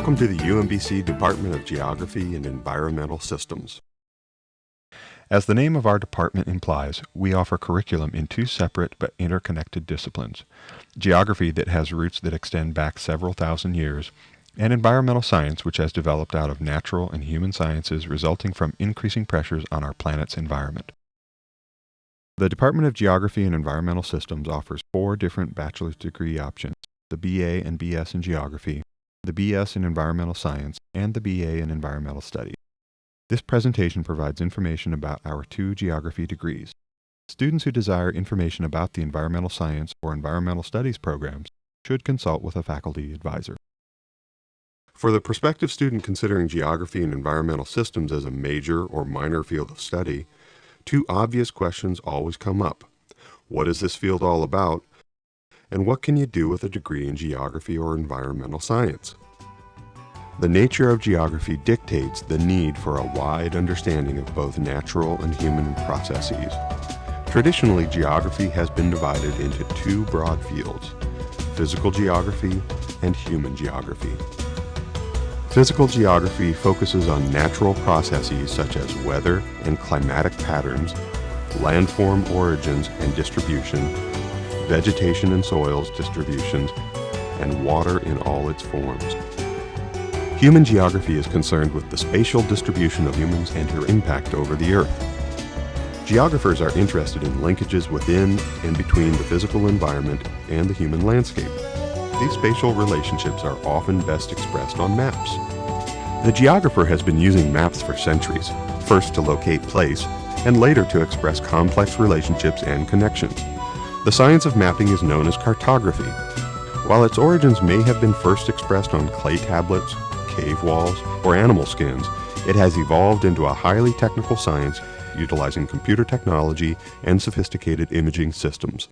Welcome to the UMBC Department of Geography and Environmental Systems. As the name of our department implies, we offer curriculum in two separate but interconnected disciplines: geography that has roots that extend back several thousand years, and environmental science which has developed out of natural and human sciences resulting from increasing pressures on our planet's environment. The Department of Geography and Environmental Systems offers 4 different bachelor's degree options: the BA and BS in Geography, the BS in Environmental Science, and the BA in Environmental Studies. This presentation provides information about our 2 geography degrees. Students who desire information about the Environmental Science or Environmental Studies programs should consult with a faculty advisor. For the prospective student considering geography and environmental systems as a major or minor field of study, 2 obvious questions always come up. What is this field all about? And what can you do with a degree in geography or environmental science? The nature of geography dictates the need for a wide understanding of both natural and human processes. Traditionally, geography has been divided into 2 broad fields: physical geography and human geography. Physical geography focuses on natural processes such as weather and climatic patterns, landform origins and distribution, vegetation and soils distributions, and water in all its forms. Human geography is concerned with the spatial distribution of humans and their impact over the Earth. Geographers are interested in linkages within and between the physical environment and the human landscape. These spatial relationships are often best expressed on maps. The geographer has been using maps for centuries, first to locate place, and later to express complex relationships and connections. The science of mapping is known as cartography. While its origins may have been first expressed on clay tablets, cave walls, or animal skins, it has evolved into a highly technical science utilizing computer technology and sophisticated imaging systems.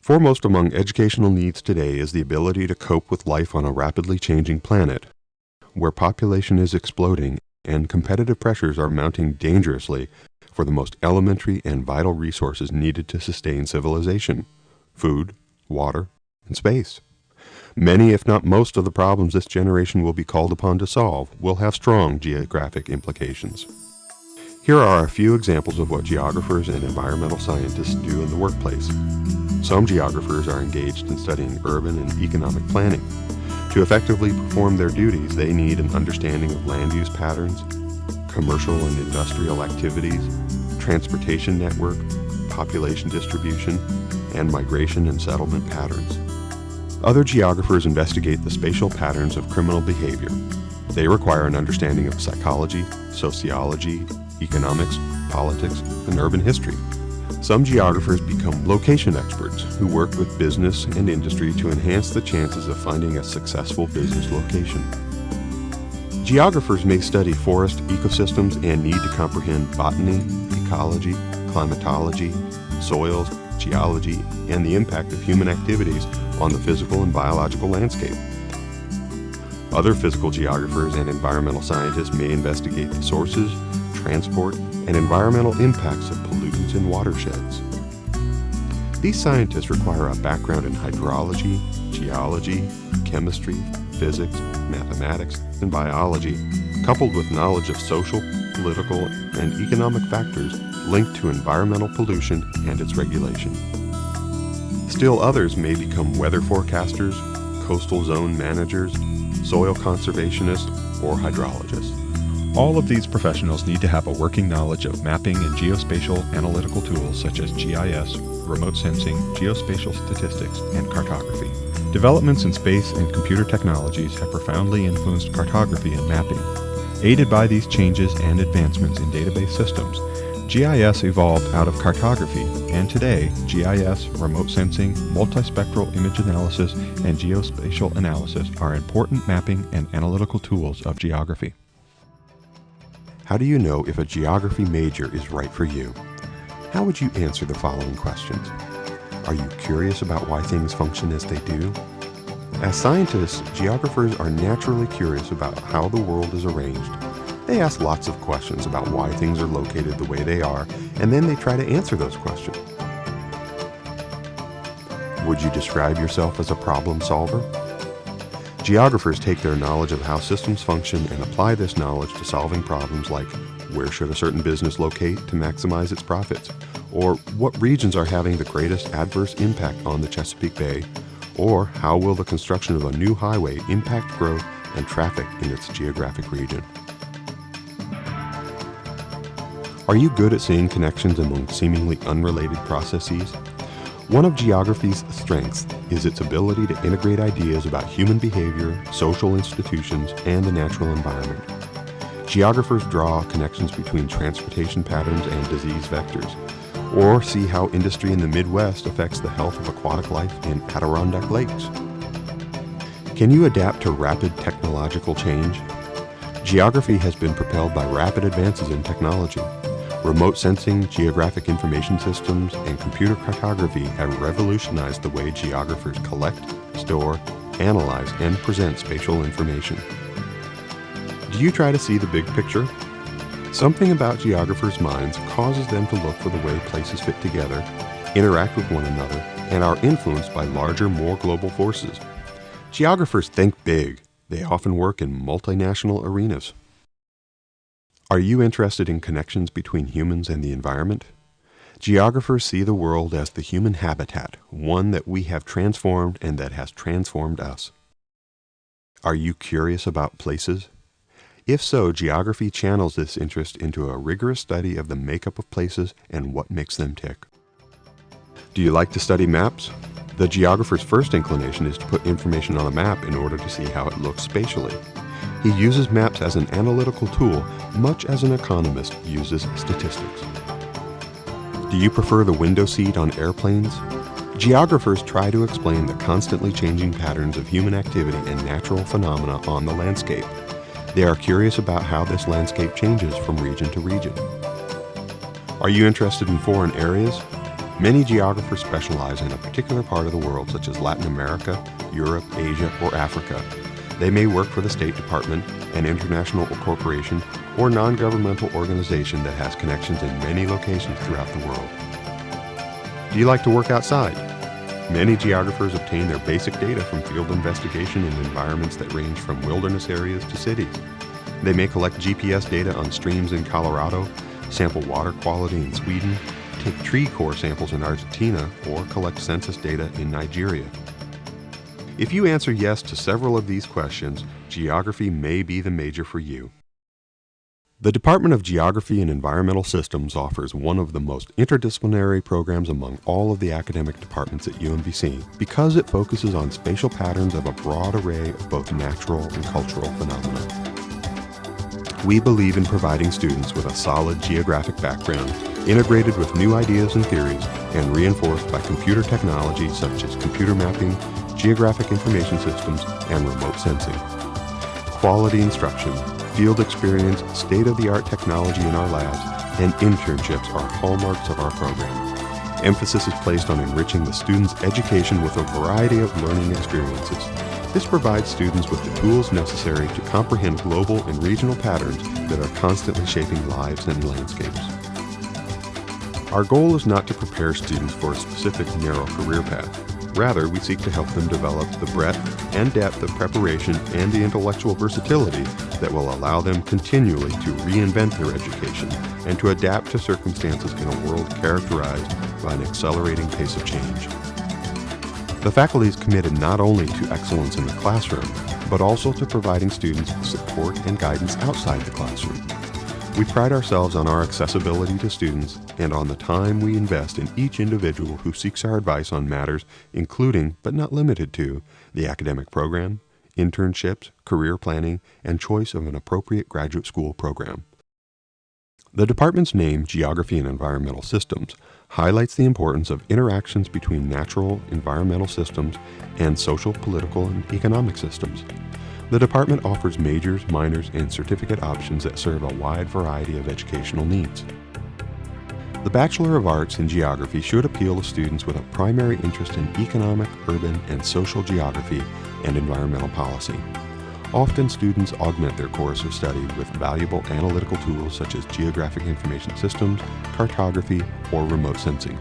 Foremost among educational needs today is the ability to cope with life on a rapidly changing planet, where population is exploding and competitive pressures are mounting dangerously for the most elementary and vital resources needed to sustain civilization: food, water, and space. Many, if not most, of the problems this generation will be called upon to solve will have strong geographic implications. Here are a few examples of what geographers and environmental scientists do in the workplace. Some geographers are engaged in studying urban and economic planning. To effectively perform their duties, they need an understanding of land use patterns, commercial and industrial activities, transportation network, population distribution, and migration and settlement patterns. Other geographers investigate the spatial patterns of criminal behavior. They require an understanding of psychology, sociology, economics, politics, and urban history. Some geographers become location experts who work with business and industry to enhance the chances of finding a successful business location. Geographers may study forest ecosystems and need to comprehend botany, ecology, climatology, soils, geology, and the impact of human activities on the physical and biological landscape. Other physical geographers and environmental scientists may investigate the sources, transport, and environmental impacts of pollutants in watersheds. These scientists require a background in hydrology, geology, chemistry, physics, mathematics, and biology, coupled with knowledge of social, political, and economic factors linked to environmental pollution and its regulation. Still others may become weather forecasters, coastal zone managers, soil conservationists, or hydrologists. All of these professionals need to have a working knowledge of mapping and geospatial analytical tools such as GIS, remote sensing, geospatial statistics, and cartography. Developments in space and computer technologies have profoundly influenced cartography and mapping. Aided by these changes and advancements in database systems, GIS evolved out of cartography, and today, GIS, remote sensing, multispectral image analysis, and geospatial analysis are important mapping and analytical tools of geography. How do you know if a geography major is right for you? How would you answer the following questions? Are you curious about why things function as they do? As scientists, geographers are naturally curious about how the world is arranged. They ask lots of questions about why things are located the way they are, and then they try to answer those questions. Would you describe yourself as a problem solver? Geographers take their knowledge of how systems function and apply this knowledge to solving problems like where should a certain business locate to maximize its profits, or what regions are having the greatest adverse impact on the Chesapeake Bay, or how will the construction of a new highway impact growth and traffic in its geographic region. Are you good at seeing connections among seemingly unrelated processes? One of geography's strengths is its ability to integrate ideas about human behavior, social institutions, and the natural environment. Geographers draw connections between transportation patterns and disease vectors, or see how industry in the Midwest affects the health of aquatic life in Adirondack lakes. Can you adapt to rapid technological change? Geography has been propelled by rapid advances in technology. Remote sensing, geographic information systems, and computer cartography have revolutionized the way geographers collect, store, analyze, and present spatial information. Do you try to see the big picture? Something about geographers' minds causes them to look for the way places fit together, interact with one another, and are influenced by larger, more global forces. Geographers think big. They often work in multinational arenas. Are you interested in connections between humans and the environment? Geographers see the world as the human habitat, one that we have transformed and that has transformed us. Are you curious about places? If so, geography channels this interest into a rigorous study of the makeup of places and what makes them tick. Do you like to study maps? The geographer's first inclination is to put information on a map in order to see how it looks spatially. He uses maps as an analytical tool, much as an economist uses statistics. Do you prefer the window seat on airplanes? Geographers try to explain the constantly changing patterns of human activity and natural phenomena on the landscape. They are curious about how this landscape changes from region to region. Are you interested in foreign areas? Many geographers specialize in a particular part of the world, such as Latin America, Europe, Asia, or Africa. They may work for the State Department, an international corporation, or non-governmental organization that has connections in many locations throughout the world. Do you like to work outside? Many geographers obtain their basic data from field investigation in environments that range from wilderness areas to cities. They may collect GPS data on streams in Colorado, sample water quality in Sweden, take tree core samples in Argentina, or collect census data in Nigeria. If you answer yes to several of these questions, geography may be the major for you. The Department of Geography and Environmental Systems offers one of the most interdisciplinary programs among all of the academic departments at UMBC because it focuses on spatial patterns of a broad array of both natural and cultural phenomena. We believe in providing students with a solid geographic background, integrated with new ideas and theories, and reinforced by computer technology such as computer mapping, geographic information systems, and remote sensing. Quality instruction, field experience, state-of-the-art technology in our labs, and internships are hallmarks of our program. Emphasis is placed on enriching the student's education with a variety of learning experiences. This provides students with the tools necessary to comprehend global and regional patterns that are constantly shaping lives and landscapes. Our goal is not to prepare students for a specific narrow career path. Rather, we seek to help them develop the breadth and depth of preparation and the intellectual versatility that will allow them continually to reinvent their education and to adapt to circumstances in a world characterized by an accelerating pace of change. The faculty is committed not only to excellence in the classroom, but also to providing students with support and guidance outside the classroom. We pride ourselves on our accessibility to students and on the time we invest in each individual who seeks our advice on matters including, but not limited to, the academic program, internships, career planning, and choice of an appropriate graduate school program. The department's name, Geography and Environmental Systems, highlights the importance of interactions between natural, environmental systems and social, political, and economic systems. The department offers majors, minors, and certificate options that serve a wide variety of educational needs. The Bachelor of Arts in Geography should appeal to students with a primary interest in economic, urban, and social geography and environmental policy. Often students augment their course of study with valuable analytical tools such as geographic information systems, cartography, or remote sensing.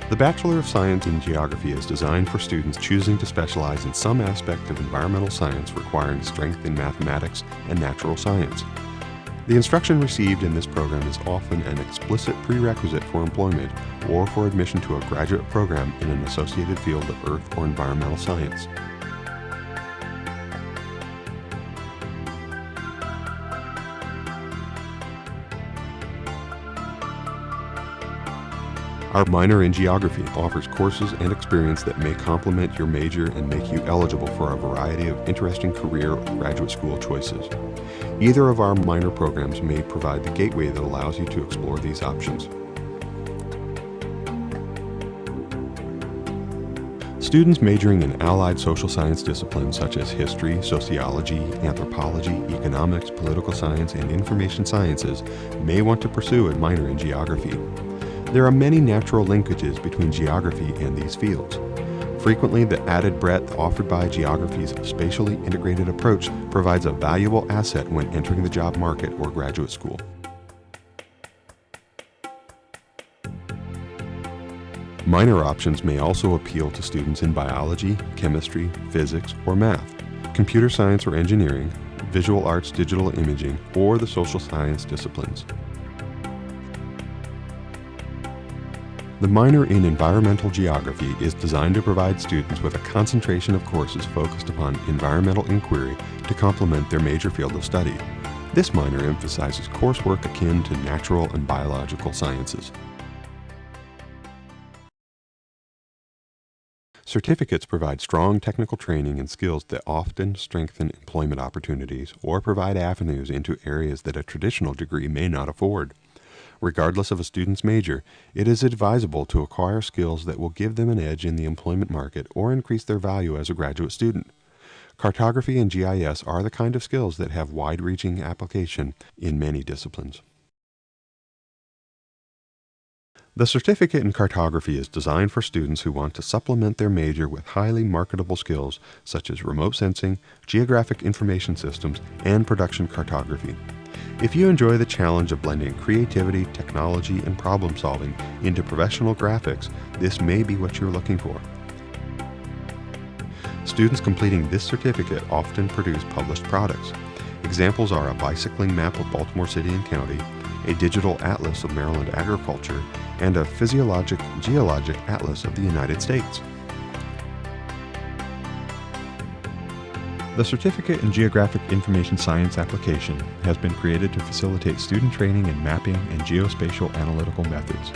The Bachelor of Science in Geography is designed for students choosing to specialize in some aspect of environmental science requiring strength in mathematics and natural science. The instruction received in this program is often an explicit prerequisite for employment or for admission to a graduate program in an associated field of earth or environmental science. Our minor in geography offers courses and experience that may complement your major and make you eligible for a variety of interesting career or graduate school choices. Either of our minor programs may provide the gateway that allows you to explore these options. Students majoring in allied social science disciplines such as history, sociology, anthropology, economics, political science, and information sciences may want to pursue a minor in geography. There are many natural linkages between geography and these fields. Frequently, the added breadth offered by geography's spatially integrated approach provides a valuable asset when entering the job market or graduate school. Minor options may also appeal to students in biology, chemistry, physics, or math, computer science or engineering, visual arts, digital imaging, or the social science disciplines. The minor in environmental geography is designed to provide students with a concentration of courses focused upon environmental inquiry to complement their major field of study. This minor emphasizes coursework akin to natural and biological sciences. Certificates provide strong technical training and skills that often strengthen employment opportunities or provide avenues into areas that a traditional degree may not afford. Regardless of a student's major, it is advisable to acquire skills that will give them an edge in the employment market or increase their value as a graduate student. Cartography and GIS are the kind of skills that have wide-reaching application in many disciplines. The certificate in cartography is designed for students who want to supplement their major with highly marketable skills such as remote sensing, geographic information systems, and production cartography. If you enjoy the challenge of blending creativity, technology, and problem solving into professional graphics, this may be what you're looking for. Students completing this certificate often produce published products. Examples are a bicycling map of Baltimore City and County, a digital atlas of Maryland agriculture, and a geologic atlas of the United States. The Certificate in Geographic Information Science application has been created to facilitate student training in mapping and geospatial analytical methods.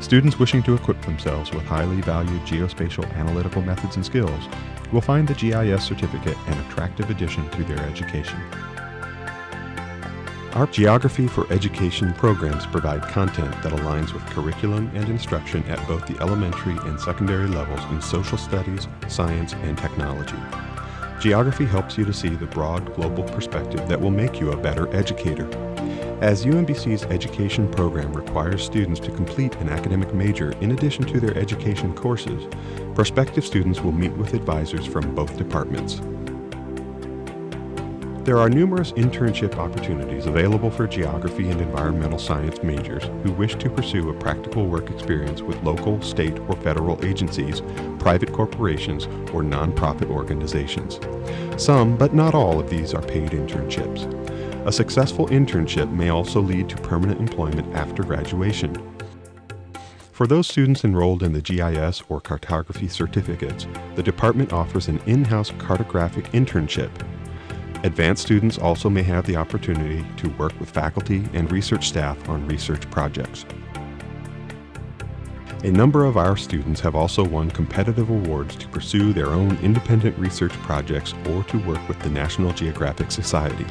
Students wishing to equip themselves with highly valued geospatial analytical methods and skills will find the GIS certificate an attractive addition to their education. Our Geography for Education programs provide content that aligns with curriculum and instruction at both the elementary and secondary levels in social studies, science, and technology. Geography helps you to see the broad global perspective that will make you a better educator. As UMBC's education program requires students to complete an academic major in addition to their education courses, prospective students will meet with advisors from both departments. There are numerous internship opportunities available for geography and environmental science majors who wish to pursue a practical work experience with local, state, or federal agencies, private corporations, or nonprofit organizations. Some, but not all, of these are paid internships. A successful internship may also lead to permanent employment after graduation. For those students enrolled in the GIS or cartography certificates, the department offers an in-house cartographic internship. Advanced students also may have the opportunity to work with faculty and research staff on research projects. A number of our students have also won competitive awards to pursue their own independent research projects or to work with the National Geographic Society.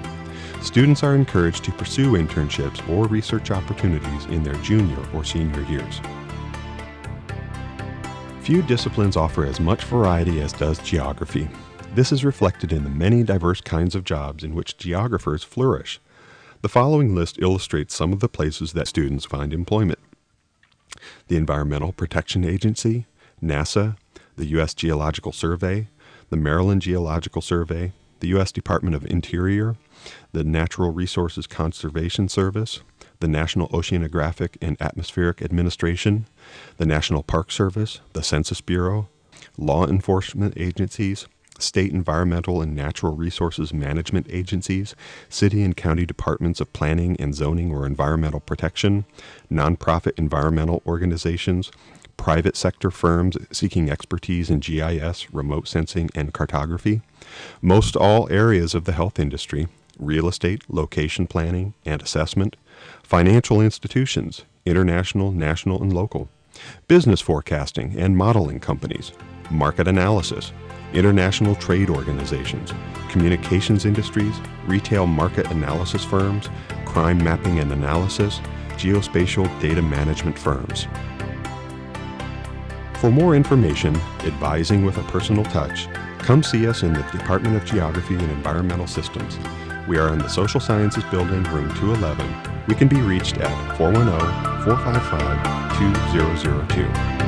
Students are encouraged to pursue internships or research opportunities in their junior or senior years. Few disciplines offer as much variety as does geography. This is reflected in the many diverse kinds of jobs in which geographers flourish. The following list illustrates some of the places that students find employment: the Environmental Protection Agency, NASA, the U.S. Geological Survey, the Maryland Geological Survey, the U.S. Department of Interior, the Natural Resources Conservation Service, the National Oceanographic and Atmospheric Administration, the National Park Service, the Census Bureau, law enforcement agencies, state environmental and natural resources management agencies, city and county departments of planning and zoning or environmental protection, nonprofit environmental organizations, private sector firms seeking expertise in GIS, remote sensing, and cartography, most all areas of the health industry, real estate, location planning and assessment, financial institutions, international, national, and local, business forecasting and modeling companies, market analysis, international trade organizations, communications industries, retail market analysis firms, crime mapping and analysis, geospatial data management firms. For more information, advising with a personal touch, come see us in the Department of Geography and Environmental Systems. We are in the Social Sciences Building, room 211. We can be reached at 410-455-2002.